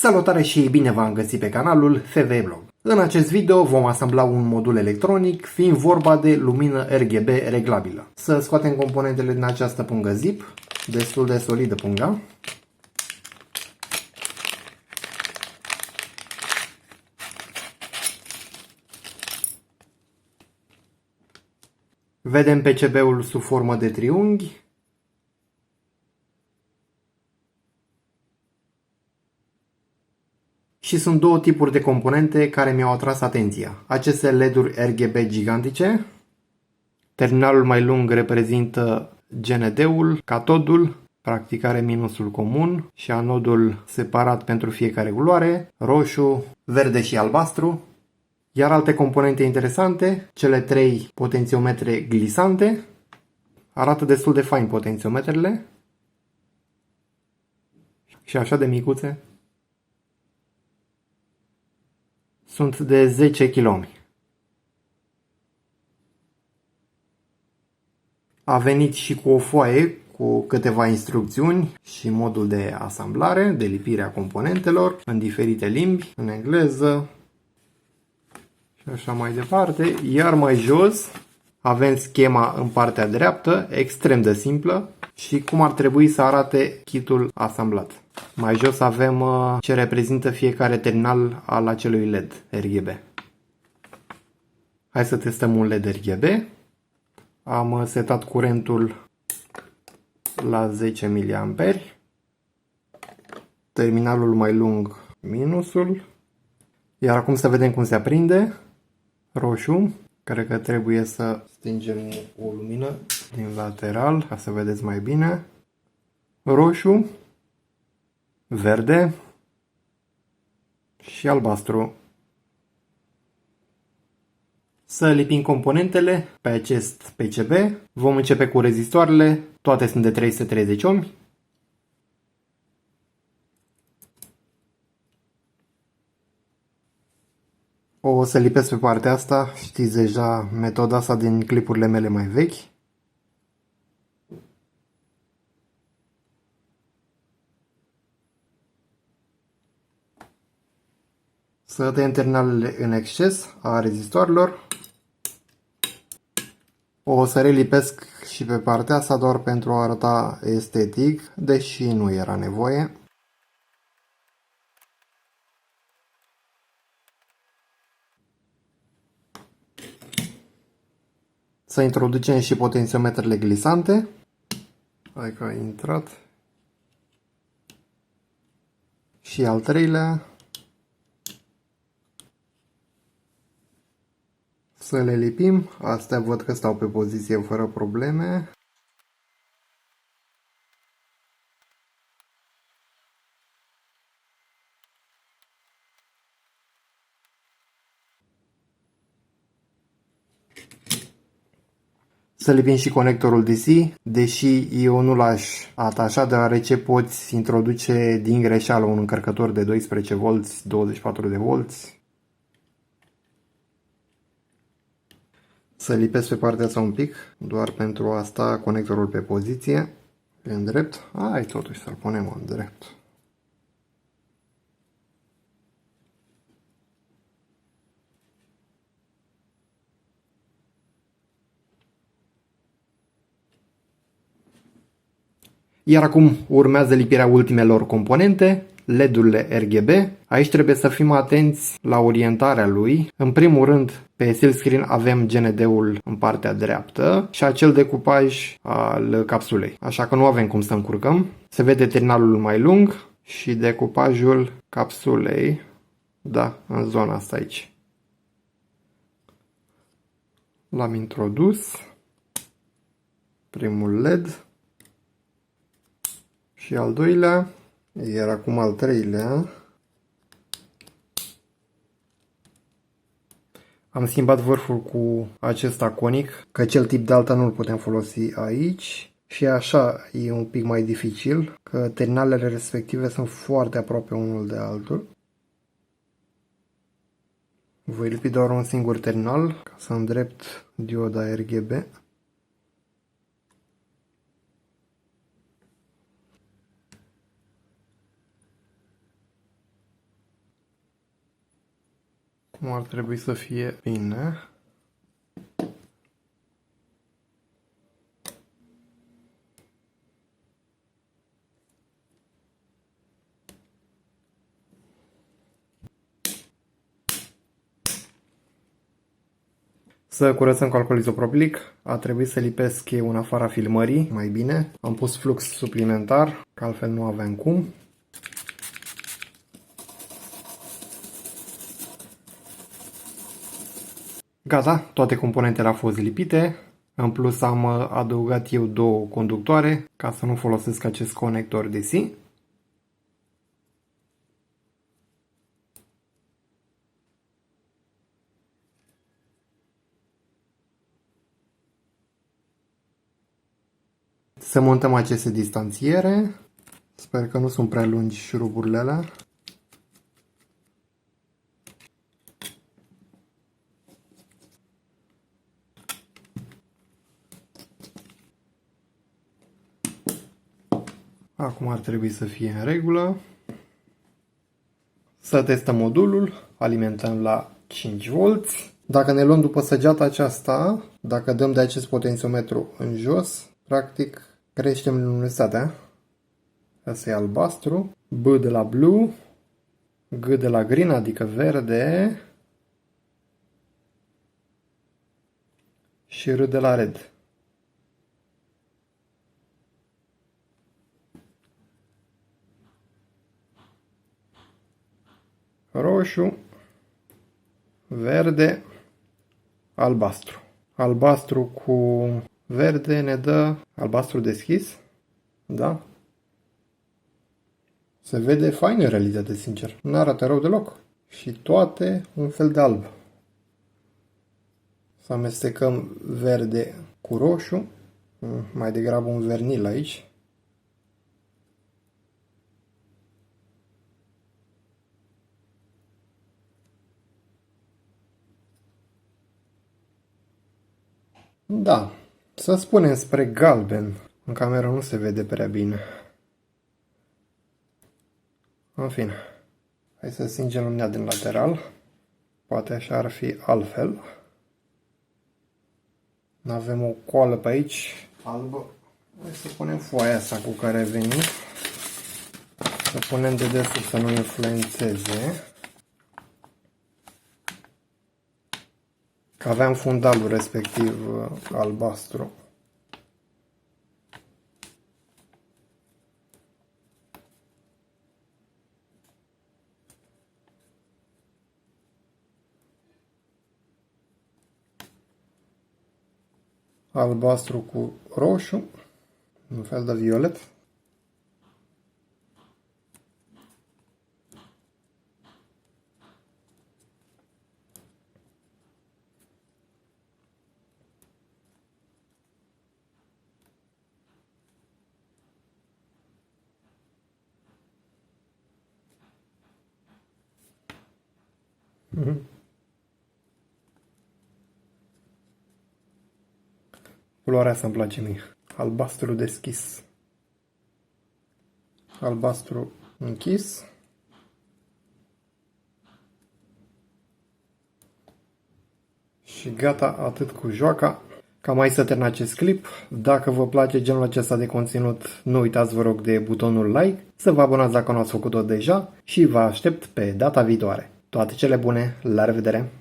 Salutare și bine v-am găsit pe canalul FV Blog. În acest video vom asambla un modul electronic, fiind vorba de lumină RGB reglabilă. Să scoatem componentele din această pungă zip, destul de solidă punga. Vedem PCB-ul sub formă de triunghi. Și sunt două tipuri de componente care mi-au atras atenția. Aceste LED-uri RGB gigantice. Terminalul mai lung reprezintă GND-ul, catodul, practic are minusul comun și anodul separat pentru fiecare culoare, roșu, verde și albastru. Iar alte componente interesante, cele 3 potențiometre glisante. Arată destul de fain potențiometrele. Și așa de micuțe. Sunt de 10 kg. A venit și cu o foaie cu câteva instrucțiuni și modul de asamblare, de lipire a componentelor în diferite limbi, în engleză și așa mai departe. Iar mai jos avem schema în partea dreaptă, extrem de simplă, și cum ar trebui să arate kitul asamblat. Mai jos avem ce reprezintă fiecare terminal al acelui LED RGB. Hai să testăm un LED RGB. Am setat curentul la 10 mA. Terminalul mai lung minusul. Iar acum să vedem cum se aprinde. Roșu. Cred că trebuie să stingem o lumină din lateral ca să vedeți mai bine. Roșu, verde și albastru. Să lipim componentele pe acest PCB. Vom începe cu rezistoarele. Toate sunt de 330 ohmi. O să lipesc pe partea asta, știți deja metoda asta din clipurile mele mai vechi. Să tăiem terminalele în exces a rezistoarelor. O să relipesc și pe partea asta doar pentru a arăta estetic, deși nu era nevoie. Să introducem și potențiometrele glisante. Hai că a intrat. Și al treilea. Să le lipim. Astea văd că stau pe poziție fără probleme. Să lipim și conectorul DC, deși eu nu l-aș atașa, deoarece poți introduce din greșeală un încărcător de 12V, 24 de volți. Să lipesc pe partea asta un pic, doar pentru a sta conectorul pe poziție, în drept. Hai totuși să-l punem în drept. Iar acum urmează lipirea ultimelor componente, LED-urile RGB. Aici trebuie să fim atenți la orientarea lui. În primul rând, pe silkscreen avem GND-ul în partea dreaptă și acel decupaj al capsulei. Așa că nu avem cum să încurcăm. Se vede terminalul mai lung și decupajul capsulei. Da, în zona asta aici. L-am introdus. Primul LED. Și al doilea, iar acum al treilea. Am schimbat vârful cu acesta conic, că cel tip de alta nu-l putem folosi aici. Și așa e un pic mai dificil, că terminalele respective sunt foarte aproape unul de altul. Voi lipi doar un singur terminal, ca să îndrept dioda RGB. Nu ar trebui să fie bine. Să curățăm calcul izoproplic, a trebuit să lipesc eu în afara filmării, mai bine. Am pus flux suplimentar, că altfel nu aveam cum. Gata, toate componentele au fost lipite. În plus am adăugat eu două conductoare, ca să nu folosesc acest conector DC. Să montăm aceste distanțiere. Sper că nu sunt prea lungi șuruburile alea. Acum ar trebui să fie în regulă. Să testăm modulul. Alimentăm la 5V. Dacă ne luăm după săgeata aceasta, dacă dăm de acest potențiometru în jos, practic creștem luminositatea. Asta e albastru. B de la blue. G de la green, adică verde. Și R de la red. Roșu, verde, albastru. Albastru cu verde ne dă albastru deschis. Da? Se vede fain în realitate, sincer. Nu arată rău deloc. Și toate un fel de alb. Să amestecăm verde cu roșu. Mai degrabă un vernil aici. Da, să spunem spre galben. În cameră nu se vede prea bine. În fine. Hai să stingem lumina din lateral. Poate așa ar fi altfel. Avem o coală pe aici, albă. Hai să punem foaia asta cu care venim. Să punem de desubt să nu influențeze. Că aveam fundalul respectiv albastru. Albastru cu roșu, un fel de violet. Culoarea asta îmi place mie. Albastru deschis. Albastru închis. Și gata, atât cu joaca. Cam aici să termin acest clip. Dacă vă place genul acesta de conținut, nu uitați, vă rog, de butonul like, să vă abonați dacă nu ați făcut-o deja și vă aștept pe data viitoare. Toate cele bune, la revedere!